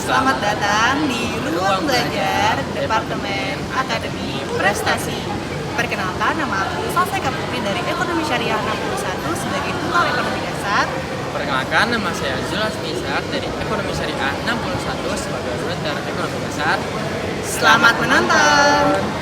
Selamat datang di Ruang Belajar Departemen Akademi Prestasi. Perkenalkan, nama aku Salseka Putri dari Ekonomi Syariah 61 sebagai Tutor Ekonomi Dasar. Perkenalkan, nama saya Zulas Ishak dari Ekonomi Syariah 61 sebagai Tutor Ekonomi Dasar. Selamat menonton!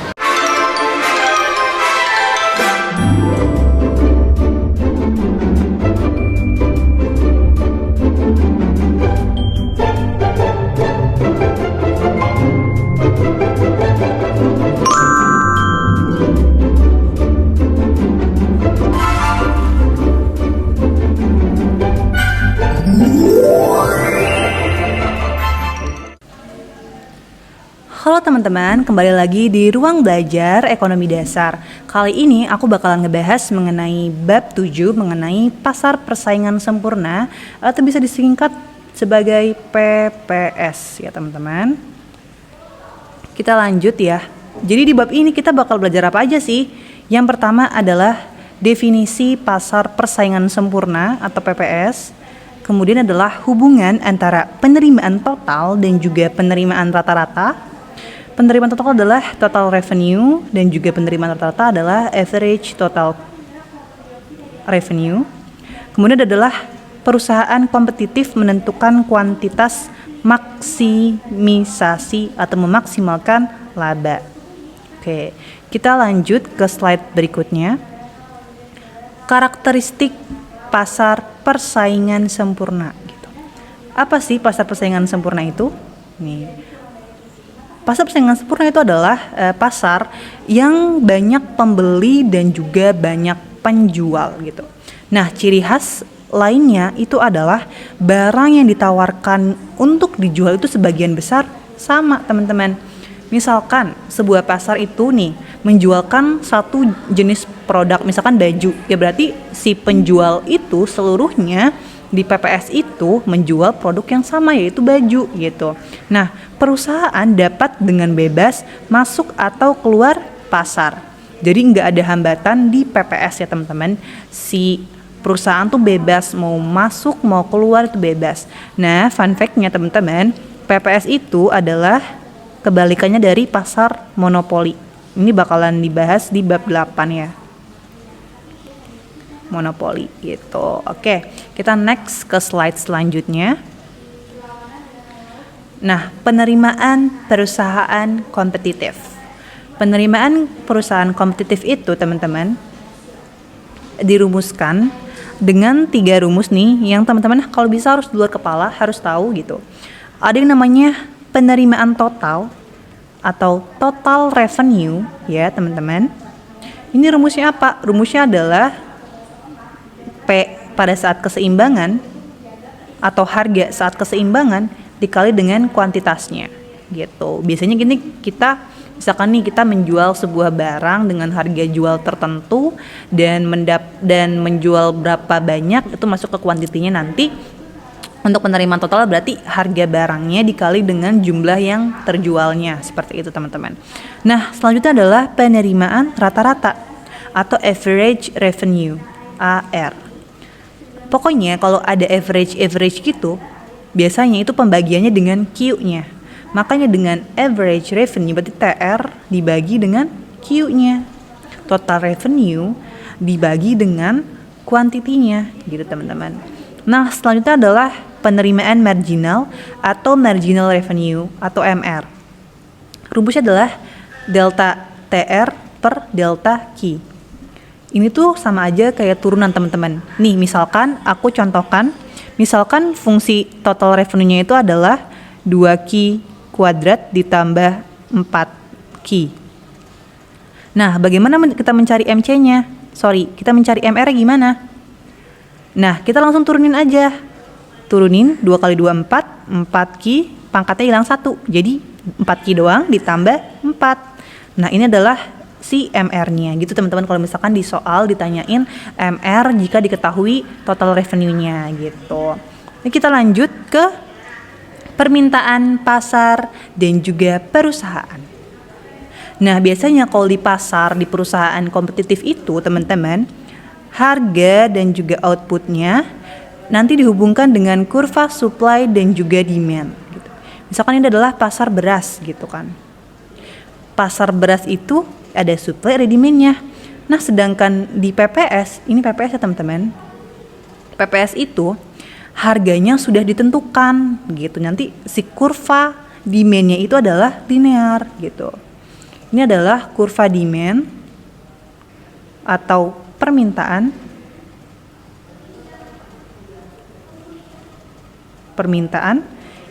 Halo teman-teman, kembali lagi di Ruang Belajar Ekonomi Dasar. Kali ini aku bakalan ngebahas mengenai bab 7 mengenai pasar persaingan sempurna atau bisa disingkat sebagai PPS ya teman-teman. Kita lanjut ya. Jadi di bab ini kita bakal belajar apa aja sih? Yang pertama adalah definisi pasar persaingan sempurna atau PPS. Kemudian adalah hubungan antara penerimaan total dan juga penerimaan rata-rata. Penerimaan total adalah total revenue dan juga penerimaan rata-rata adalah average total revenue. Kemudian adalah perusahaan kompetitif menentukan kuantitas maksimisasi atau memaksimalkan laba. Oke, kita lanjut ke slide berikutnya. Karakteristik pasar persaingan sempurna gitu. Apa sih pasar persaingan sempurna itu? Nih. Pasar persaingan sempurna itu adalah pasar yang banyak pembeli dan juga banyak penjual gitu. Nah, ciri khas lainnya itu adalah barang yang ditawarkan untuk dijual itu sebagian besar sama, teman-teman. Misalkan sebuah pasar itu nih menjualkan satu jenis produk, misalkan baju, ya berarti si penjual itu seluruhnya di PPS itu menjual produk yang sama, yaitu baju gitu. Nah, perusahaan dapat dengan bebas masuk atau keluar pasar. Jadi nggak ada hambatan di PPS ya teman-teman. Si perusahaan tuh bebas mau masuk mau keluar itu bebas. Nah, fun fact-nya teman-teman, PPS itu adalah kebalikannya dari pasar monopoli. Ini bakalan dibahas di bab 8 ya. Monopoli gitu. Oke, kita next ke slide selanjutnya. Nah, penerimaan perusahaan kompetitif. Penerimaan perusahaan kompetitif itu teman-teman dirumuskan dengan 3 rumus nih yang teman-teman kalau bisa harus di luar kepala harus tahu gitu. Ada yang namanya penerimaan total atau total revenue ya teman-teman. Ini rumusnya apa? Rumusnya adalah P pada saat keseimbangan atau harga saat keseimbangan dikali dengan kuantitasnya gitu. Biasanya gini, kita misalkan nih kita menjual sebuah barang dengan harga jual tertentu dan menjual berapa banyak itu masuk ke kuantitinya nanti. Untuk penerimaan total berarti harga barangnya dikali dengan jumlah yang terjualnya, seperti itu teman-teman. Nah, selanjutnya adalah penerimaan rata-rata atau average revenue AR. Pokoknya kalau ada average gitu, biasanya itu pembagiannya dengan Q-nya. Makanya dengan average revenue berarti TR dibagi dengan Q-nya. Total revenue dibagi dengan kuantitinya gitu teman-teman. Nah, selanjutnya adalah penerimaan marginal atau marginal revenue atau MR. Rumusnya adalah delta TR per delta Q. Ini tuh sama aja kayak turunan teman-teman. Nih, misalkan aku contohkan, misalkan fungsi total revenue-nya itu adalah 2Q kuadrat ditambah 4Q. Nah, bagaimana kita mencari MC-nya? Kita mencari MR-nya gimana? Nah, kita langsung turunin aja. Turunin 2 kali 2 4, 4Q, pangkatnya hilang 1. Jadi 4Q doang ditambah 4. Nah, ini adalah si MR-nya gitu teman-teman, kalau misalkan di soal ditanyain MR jika diketahui total revenue-nya gitu. Nah, kita lanjut ke permintaan pasar dan juga perusahaan. Nah, biasanya kalau di pasar, di perusahaan kompetitif itu teman-teman, harga dan juga outputnya nanti dihubungkan dengan kurva supply dan juga demand gitu. Misalkan ini adalah pasar beras gitu kan. Pasar beras itu ada supply, ada demand-nya. Nah, sedangkan di PPS, ini PPS ya teman-teman. PPS itu harganya sudah ditentukan gitu. Nanti si kurva demand-nya itu adalah linear gitu. Ini adalah kurva demand atau permintaan.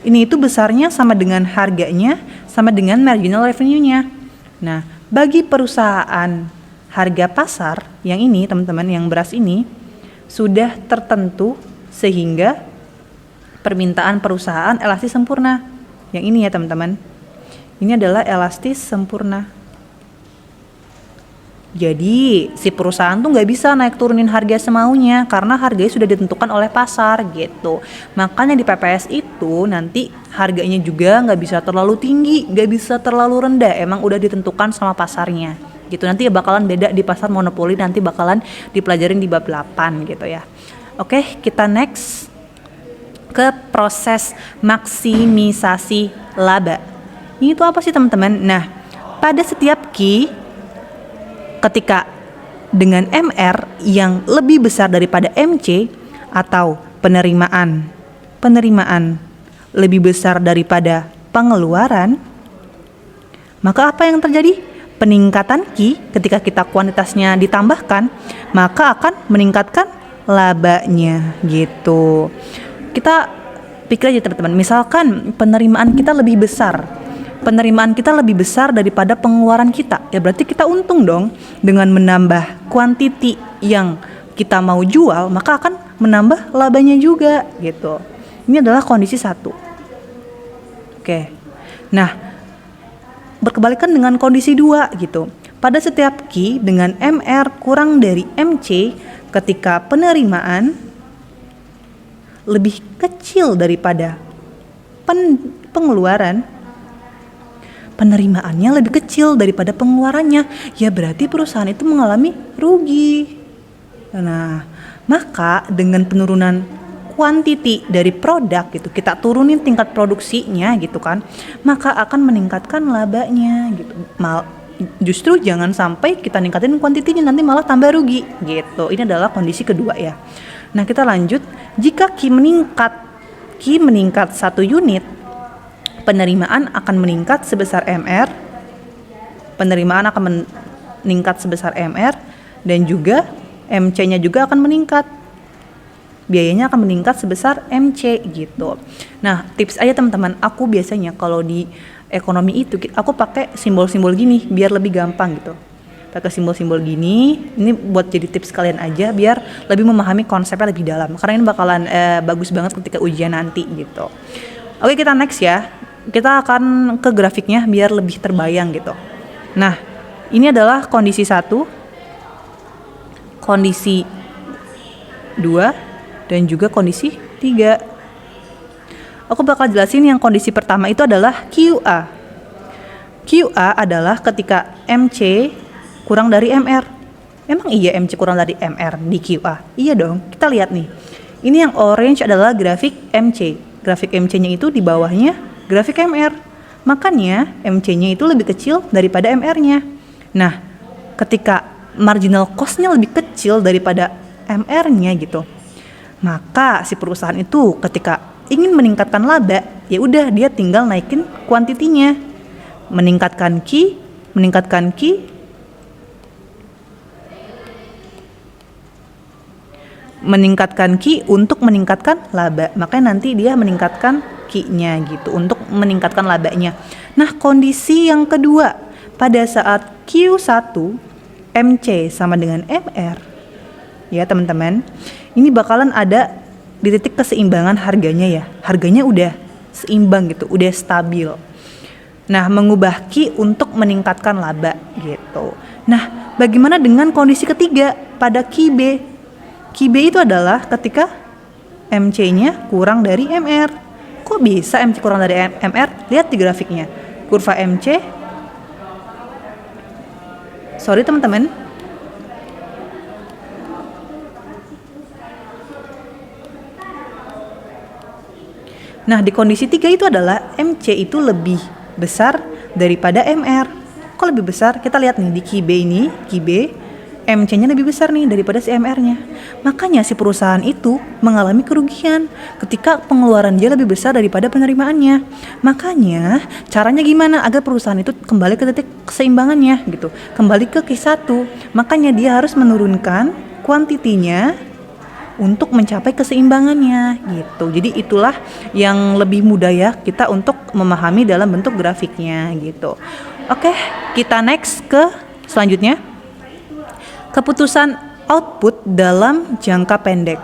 Ini itu besarnya sama dengan harganya, sama dengan marginal revenue-nya. Nah, bagi perusahaan harga pasar yang ini teman-teman, yang beras ini sudah tertentu sehingga permintaan perusahaan elastis sempurna. Yang ini ya teman-teman, ini adalah elastis sempurna. Jadi si perusahaan tuh nggak bisa naik turunin harga semaunya karena harganya sudah ditentukan oleh pasar gitu. Makanya di PPS itu nanti harganya juga nggak bisa terlalu tinggi, nggak bisa terlalu rendah. Emang udah ditentukan sama pasarnya gitu. Nanti bakalan beda di pasar monopoli, nanti bakalan dipelajarin di bab 8 gitu ya. Oke, kita next ke proses maksimisasi laba. Ini tuh apa sih teman-teman? Nah, pada setiap key ketika dengan MR yang lebih besar daripada MC atau penerimaan lebih besar daripada pengeluaran, maka apa yang terjadi? Peningkatan Q ketika kita kuantitasnya ditambahkan, maka akan meningkatkan labanya gitu. Kita pikir aja teman-teman, misalkan penerimaan kita lebih besar daripada pengeluaran kita, ya berarti kita untung dong. Dengan menambah quantity yang kita mau jual, maka akan menambah labanya juga gitu. Ini adalah kondisi 1. Oke. Nah, berkebalikan dengan kondisi 2 gitu. Pada setiap Q dengan MR kurang dari MC ketika penerimaan lebih kecil daripada pengeluaran, penerimaannya lebih kecil daripada pengeluarannya, ya berarti perusahaan itu mengalami rugi. Nah, maka dengan penurunan quantity dari produk gitu, kita turunin tingkat produksinya gitu kan, maka akan meningkatkan labanya gitu. Justru jangan sampai kita ningkatin kuantitinya nanti malah tambah rugi gitu. Ini adalah kondisi kedua ya. Nah, kita lanjut. Jika Q meningkat 1 unit, penerimaan akan meningkat sebesar MR. Dan juga MC-nya juga akan meningkat. Biayanya akan meningkat sebesar MC gitu. Nah, tips aja teman-teman, aku biasanya kalau di ekonomi itu aku pakai simbol-simbol gini biar lebih gampang gitu. Pakai simbol-simbol gini, ini buat jadi tips kalian aja biar lebih memahami konsepnya lebih dalam. Karena ini bakalan bagus banget ketika ujian nanti gitu. Oke, kita next ya. Kita akan ke grafiknya biar lebih terbayang gitu. Nah, ini adalah kondisi 1, kondisi 2, dan juga kondisi 3. Aku bakal jelasin yang kondisi pertama itu adalah QA. QA adalah ketika MC kurang dari MR. Emang iya MC kurang dari MR di QA? Iya dong, kita lihat nih. Ini yang orange adalah grafik MC. Grafik MC-nya itu di bawahnya grafik MR. Makanya MC-nya itu lebih kecil daripada MR-nya. Nah, ketika marginal cost-nya lebih kecil daripada MR-nya gitu, maka si perusahaan itu ketika ingin meningkatkan laba, ya udah dia tinggal naikin kuantitinya, meningkatkan Q untuk meningkatkan laba. Makanya nanti dia meningkatkan Q-nya gitu untuk meningkatkan labanya. Nah, kondisi yang kedua, pada saat Q1 MC sama dengan MR, ya teman-teman, ini bakalan ada di titik keseimbangan harganya ya. Harganya udah seimbang gitu, udah stabil. Nah, mengubah Q untuk meningkatkan laba gitu. Nah, bagaimana dengan kondisi ketiga pada QB? QB itu adalah ketika MC-nya kurang dari MR. Kok bisa MC kurang dari MR? Lihat di grafiknya. Kurva MC. Sorry teman-teman. Nah, di kondisi 3 itu adalah MC itu lebih besar daripada MR. Kok lebih besar? Kita lihat nih di QB ini, QB MC-nya lebih besar nih daripada si MR-nya. Makanya si perusahaan itu mengalami kerugian ketika pengeluaran dia lebih besar daripada penerimaannya. Makanya caranya gimana agar perusahaan itu kembali ke titik keseimbangannya gitu, kembali ke Q1. Makanya dia harus menurunkan kuantitinya untuk mencapai keseimbangannya gitu. Jadi itulah yang lebih mudah ya kita untuk memahami dalam bentuk grafiknya gitu. Oke, kita next ke selanjutnya. Keputusan output dalam jangka pendek.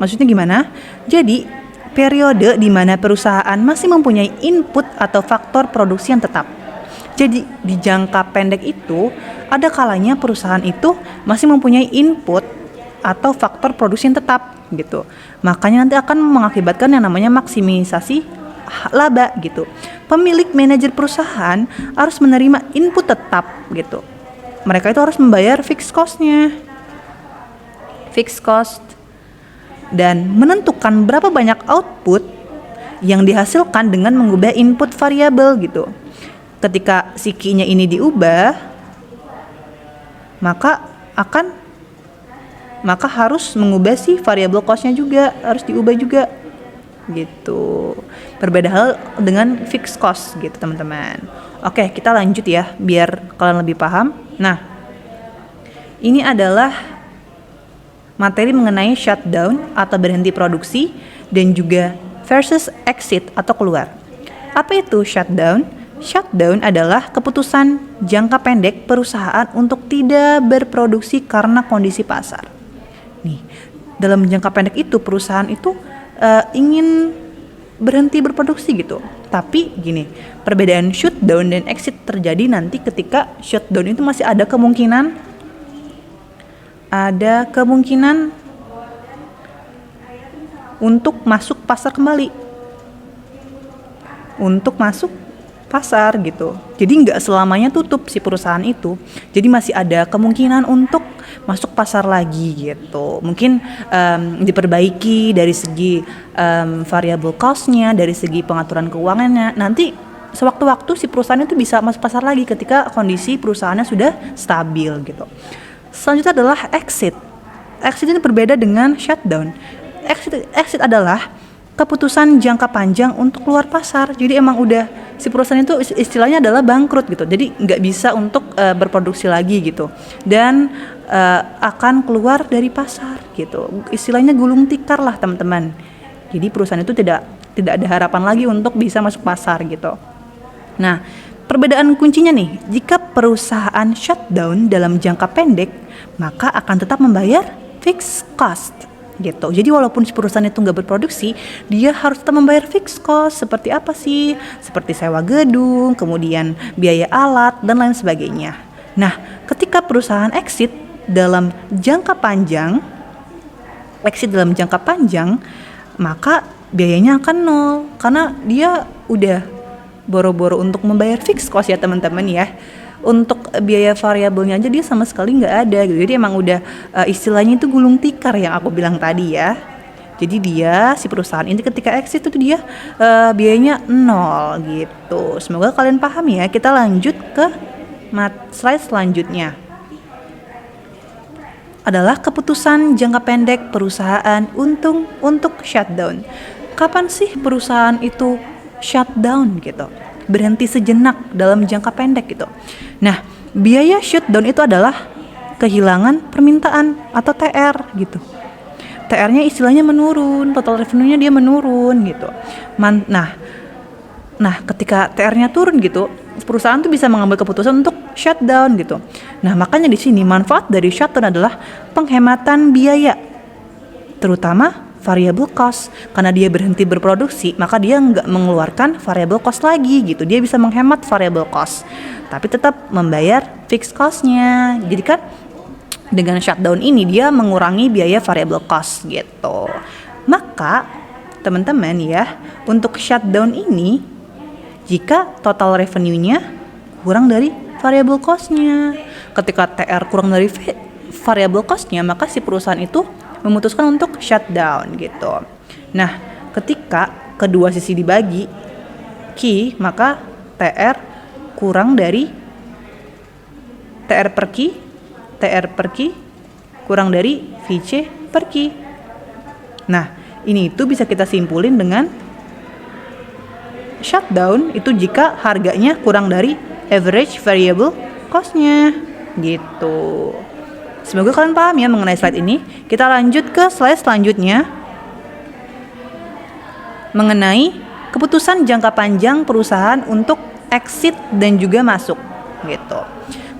Maksudnya gimana? Jadi, periode di mana perusahaan masih mempunyai input atau faktor produksi yang tetap. Jadi, di jangka pendek itu, ada kalanya perusahaan itu masih mempunyai input atau faktor produksi yang tetap gitu. Makanya nanti akan mengakibatkan yang namanya maksimisasi laba gitu. Pemilik manajer perusahaan harus menerima input tetap gitu. Mereka itu harus membayar fixed cost-nya, fixed cost, dan menentukan berapa banyak output yang dihasilkan dengan mengubah input variabel gitu. Ketika si key-nya ini diubah, maka harus mengubah si variabel cost-nya juga, harus diubah juga gitu. Berbeda hal dengan fixed cost gitu teman-teman. Oke, kita lanjut ya biar kalian lebih paham. Nah, ini adalah materi mengenai shutdown atau berhenti produksi dan juga versus exit atau keluar. Apa itu shutdown? Shutdown adalah keputusan jangka pendek perusahaan untuk tidak berproduksi karena kondisi pasar. Nih, dalam jangka pendek itu perusahaan itu ingin berhenti berproduksi gitu. Tapi gini, perbedaan shutdown dan exit terjadi nanti ketika shutdown itu masih ada kemungkinan untuk masuk pasar kembali. Untuk masuk pasar gitu. Jadi nggak selamanya tutup si perusahaan itu. Jadi masih ada kemungkinan untuk masuk pasar lagi gitu. Mungkin diperbaiki dari segi variable cost-nya, dari segi pengaturan keuangannya. Nanti sewaktu-waktu si perusahaan itu bisa masuk pasar lagi ketika kondisi perusahaannya sudah stabil gitu. Selanjutnya adalah exit. Exit ini berbeda dengan shutdown. Exit adalah keputusan jangka panjang untuk keluar pasar. Jadi emang udah si perusahaan itu istilahnya adalah bangkrut gitu. Jadi nggak bisa untuk berproduksi lagi gitu. Dan akan keluar dari pasar gitu. Istilahnya gulung tikar lah teman-teman. Jadi perusahaan itu tidak ada harapan lagi untuk bisa masuk pasar gitu. Nah, perbedaan kuncinya nih, jika perusahaan shutdown dalam jangka pendek, maka akan tetap membayar fixed cost gitu. Jadi walaupun perusahaan itu nggak berproduksi, dia harus tetap membayar fixed cost. Seperti apa sih? Seperti sewa gedung, kemudian biaya alat, dan lain sebagainya. Nah, ketika perusahaan exit dalam jangka panjang, maka biayanya akan nol. Karena dia udah boro-boro untuk membayar fixed cost ya teman-teman ya. Untuk biaya variabelnya aja dia sama sekali nggak ada gitu. Jadi emang udah istilahnya itu gulung tikar yang aku bilang tadi ya. Jadi dia si perusahaan ini ketika exit itu dia biayanya nol gitu. Semoga kalian paham ya. Kita lanjut ke slide selanjutnya. Adalah keputusan jangka pendek perusahaan untuk shutdown. Kapan sih perusahaan itu shutdown gitu? Berhenti sejenak dalam jangka pendek gitu. Nah, biaya shutdown itu adalah kehilangan permintaan atau TR gitu. TR-nya istilahnya menurun, total revenue-nya dia menurun gitu. Nah, ketika TR-nya turun gitu, perusahaan tuh bisa mengambil keputusan untuk shutdown gitu. Nah, makanya di sini manfaat dari shutdown adalah penghematan biaya, terutama variable cost. Karena dia berhenti berproduksi, maka dia nggak mengeluarkan variable cost lagi gitu. Dia bisa menghemat variable cost, tapi tetap membayar fixed cost-nya. Jadi kan dengan shutdown ini dia mengurangi biaya variable cost gitu. Maka teman-teman ya, untuk shutdown ini jika total revenue-nya kurang dari variable cost-nya. Ketika TR kurang dari variable cost-nya, maka si perusahaan itu memutuskan untuk shutdown gitu. Nah, ketika kedua sisi dibagi Q, maka TR kurang dari TR per Q kurang dari VC per Q. Nah, ini itu bisa kita simpulin dengan shutdown itu jika harganya kurang dari average variable cost-nya gitu. Semoga kalian paham ya mengenai slide ini. Kita lanjut ke slide selanjutnya mengenai keputusan jangka panjang perusahaan untuk exit dan juga masuk gitu.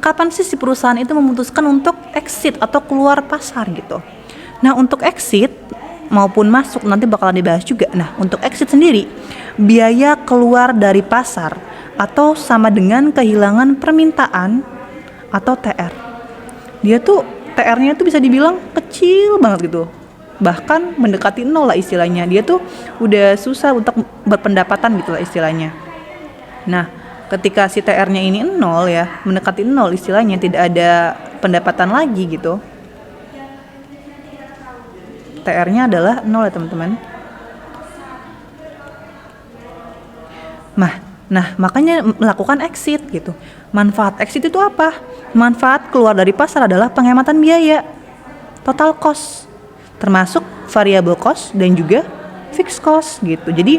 Kapan sih si perusahaan itu memutuskan untuk exit atau keluar pasar gitu. Nah, untuk exit maupun masuk nanti bakalan dibahas juga. Nah, untuk exit sendiri, biaya keluar dari pasar atau sama dengan kehilangan permintaan atau TR. Dia tuh TR-nya tuh bisa dibilang kecil banget gitu. Bahkan mendekati nol lah istilahnya. Dia tuh udah susah untuk berpendapatan gitu lah istilahnya. Nah, ketika si TR-nya ini nol ya, mendekati nol istilahnya, tidak ada pendapatan lagi gitu. TR-nya adalah nol ya teman-teman. Nah, makanya melakukan exit gitu. Manfaat exit itu apa? Manfaat keluar dari pasar adalah penghematan biaya, total cost, termasuk variable cost dan juga fixed cost gitu. Jadi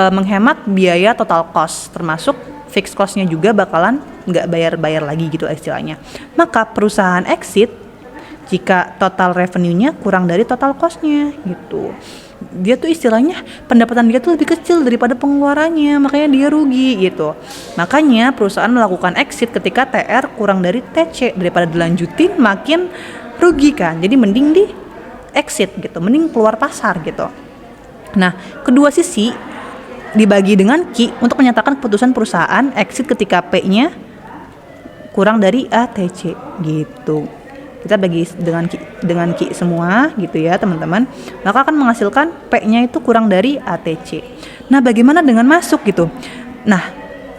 menghemat biaya total cost, termasuk fixed cost-nya juga bakalan nggak bayar lagi gitu istilahnya. Maka perusahaan exit jika total revenue-nya kurang dari total cost-nya gitu. Dia tuh istilahnya pendapatan dia tuh lebih kecil daripada pengeluarannya, makanya dia rugi gitu. Makanya perusahaan melakukan exit ketika TR kurang dari TC, daripada dilanjutin makin rugi kan. Jadi mending di exit gitu, mending keluar pasar gitu. Nah, kedua sisi dibagi dengan Q untuk menyatakan keputusan perusahaan exit ketika P-nya kurang dari ATC gitu. Kita bagi dengan Q semua gitu ya teman-teman, maka akan menghasilkan P-nya itu kurang dari ATC. Nah, bagaimana dengan masuk gitu? Nah,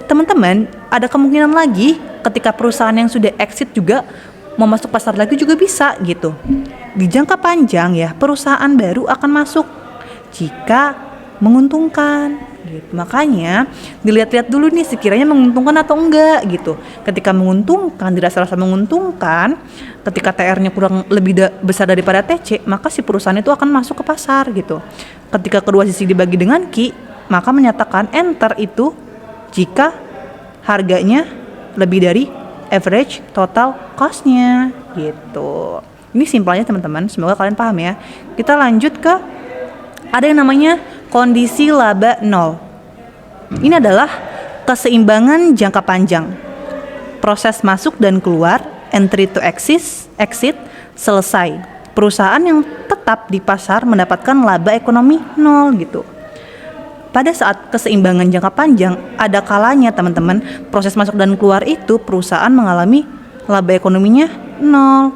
teman-teman, ada kemungkinan lagi ketika perusahaan yang sudah exit juga mau masuk pasar lagi juga bisa gitu. Di jangka panjang ya, perusahaan baru akan masuk jika menguntungkan gitu. Makanya dilihat-lihat dulu nih sekiranya menguntungkan atau enggak gitu. Ketika menguntungkan, dirasa-rasa menguntungkan, ketika TR-nya kurang lebih besar daripada TC, maka si perusahaan itu akan masuk ke pasar gitu. Ketika kedua sisi dibagi dengan Q, maka menyatakan enter itu jika harganya lebih dari average total cost-nya gitu. Ini simpelnya teman-teman, semoga kalian paham ya. Kita lanjut ke ada yang namanya kondisi laba nol. Ini adalah keseimbangan jangka panjang. Proses masuk dan keluar, entry to exit selesai. Perusahaan yang tetap di pasar mendapatkan laba ekonomi nol gitu. Pada saat keseimbangan jangka panjang, ada kalanya teman-teman, proses masuk dan keluar itu perusahaan mengalami laba ekonominya nol.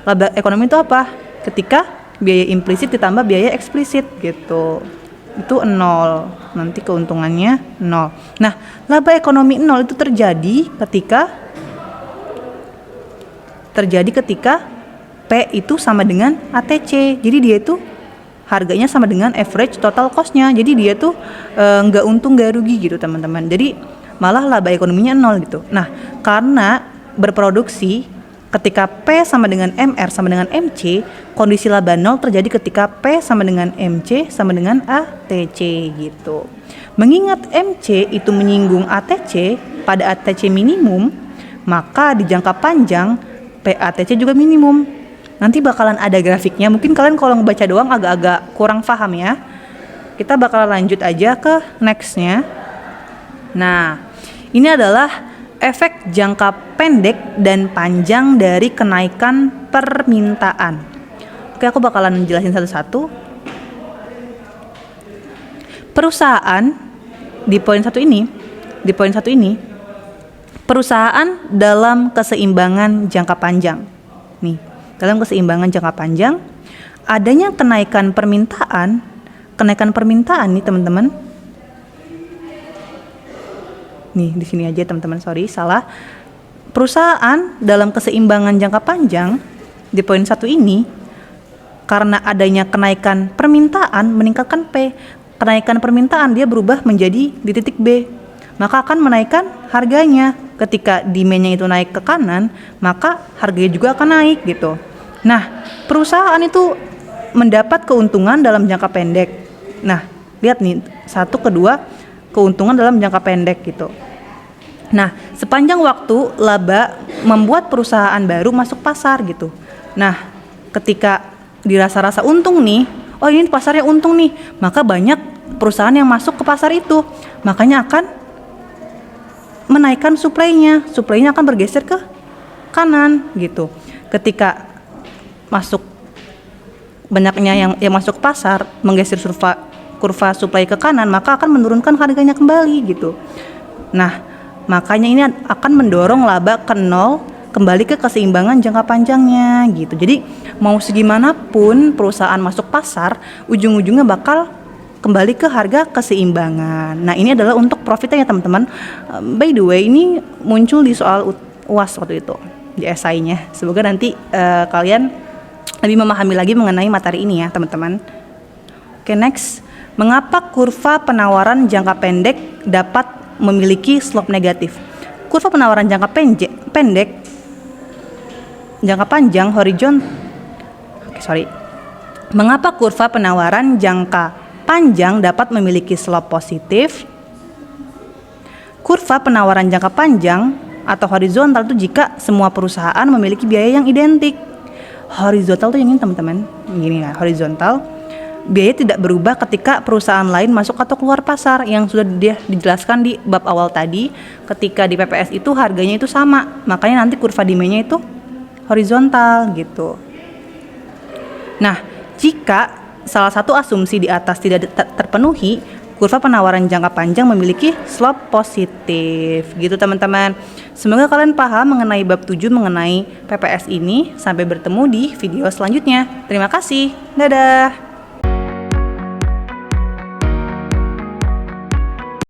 Laba ekonomi itu apa? Ketika biaya implisit ditambah biaya eksplisit gitu. Itu nol, nanti keuntungannya nol. Nah, laba ekonomi nol itu terjadi ketika P itu sama dengan ATC. Jadi dia itu harganya sama dengan average total cost-nya. Jadi dia tuh nggak untung nggak rugi gitu teman-teman. Jadi malah laba ekonominya nol gitu. Nah, karena berproduksi ketika P sama dengan MR sama dengan MC, kondisi laba nol terjadi ketika P sama dengan MC sama dengan ATC gitu. Mengingat MC itu menyinggung ATC pada ATC minimum, maka di jangka panjang PATC juga minimum. Nanti bakalan ada grafiknya, mungkin kalian kalau ngebaca doang agak-agak kurang paham ya. Kita bakalan lanjut aja ke next-nya. Nah, ini adalah efek jangka pendek dan panjang dari kenaikan permintaan. Oke, aku bakalan jelasin satu-satu. Perusahaan di poin satu ini, perusahaan dalam keseimbangan jangka panjang. Nih, dalam keseimbangan jangka panjang, adanya kenaikan permintaan nih teman-teman. Nih di sini aja teman-teman, sorry salah. Perusahaan dalam keseimbangan jangka panjang di poin 1 ini karena adanya kenaikan permintaan meningkatkan P. kenaikan permintaan dia berubah menjadi di titik B, maka akan menaikkan harganya. Ketika demand-nya itu naik ke kanan, maka harganya juga akan naik gitu. Nah, perusahaan itu mendapat keuntungan dalam jangka pendek. Nah, lihat nih, satu kedua keuntungan dalam jangka pendek gitu. Nah, sepanjang waktu laba membuat perusahaan baru masuk pasar gitu. Nah, ketika dirasa-rasa untung nih, oh ini pasarnya untung nih, maka banyak perusahaan yang masuk ke pasar itu, makanya akan menaikkan suplainya akan bergeser ke kanan gitu. Ketika masuk banyaknya yang masuk ke pasar menggeser kurva suplai ke kanan, maka akan menurunkan harganya kembali gitu. Nah, makanya ini akan mendorong laba ke nol, kembali ke keseimbangan jangka panjangnya gitu. Jadi mau segimanapun perusahaan masuk pasar, ujung-ujungnya bakal kembali ke harga keseimbangan. Nah, ini adalah untuk profitnya ya teman-teman. By the way, ini muncul di soal UAS waktu itu di esainya. Semoga nanti kalian lebih memahami lagi mengenai materi ini ya teman-teman. Oke, next. Mengapa kurva penawaran jangka pendek dapat memiliki slope negatif? Kurva penawaran jangka pendek, jangka panjang Mengapa kurva penawaran jangka panjang dapat memiliki slope positif? Kurva penawaran jangka panjang atau horizontal itu jika semua perusahaan memiliki biaya yang identik. Horizontal itu yang ini teman-teman, gini ya, horizontal. Biaya tidak berubah ketika perusahaan lain masuk atau keluar pasar, yang sudah dijelaskan di bab awal tadi. Ketika di PPS itu harganya itu sama, makanya nanti kurva demand-nya itu horizontal gitu. Nah, jika salah satu asumsi di atas tidak terpenuhi, kurva penawaran jangka panjang memiliki slope positif gitu teman-teman. Semoga kalian paham mengenai bab 7 mengenai PPS ini. Sampai bertemu di video selanjutnya. Terima kasih. Dadah.